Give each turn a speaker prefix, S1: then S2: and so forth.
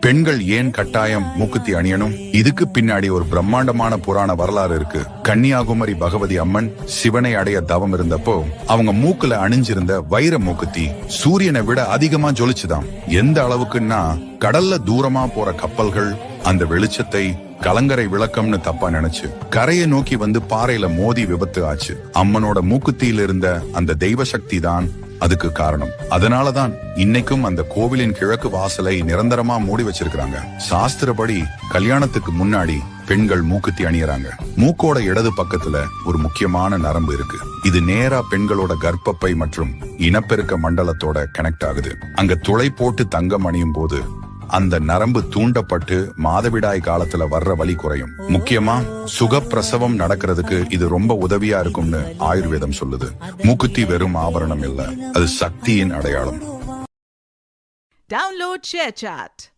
S1: பெண்கள் ஏன் கட்டாயம் மூக்குத்தி அணியணும்? இதுக்கு பின்னாடி ஒரு பிரம்மாண்டமான புராண வரலாறு இருக்கு. கன்னியாகுமரி பகவதி அம்மன் சிவனை அடைய தவம் இருந்தப்போ அவங்க மூக்குல அணிஞ்சிருந்த வைர மூக்குத்தி சூரியனை விட அதிகமா ஜொலிச்சுதான். எந்த அளவுக்குன்னா கடல்ல தூரமா போற கப்பல்கள் அந்த வெளிச்சத்தை கலங்கரை விளக்கம்னு தப்பா நினைச்சு கரையை நோக்கி வந்து பாறையில மோதி விபத்து ஆச்சு. அம்மனோட மூக்குத்தியில இருந்த அந்த தெய்வ சக்தி தான் அதுக்கு காரணம். அதனாலதான் இன்னைக்கும் அந்த கோவிலின் கிழக்கு வாசலை நிரந்தரமா மூடி வச்சிருக்காங்க. சாஸ்திரப்படி கல்யாணத்துக்கு முன்னாடி பெண்கள் மூக்குத்தி அணியறாங்க. மூக்கோட இடது பக்கத்துல ஒரு முக்கியமான நரம்பு இருக்கு. இது நேரா பெண்களோட கர்ப்பப்பை மற்றும் இனப்பெருக்க மண்டலத்தோட கனெக்ட் ஆகுது. அங்க துளை போட்டு தங்கம் அணியும் போது அந்த நரம்பு தூண்டப்பட்டு மாதவிடாய் காலத்துல வர்ற வலி குறையும். முக்கியமா சுகப்பிரசவம் நடக்கிறதுக்கு இது ரொம்ப உதவியா இருக்கும்னு ஆயுர்வேதம் சொல்லுது. மூக்குத்தி வெறும் ஆபரணம் இல்ல, அது சக்தியின் அடையாளம்.
S2: Download ShareChat.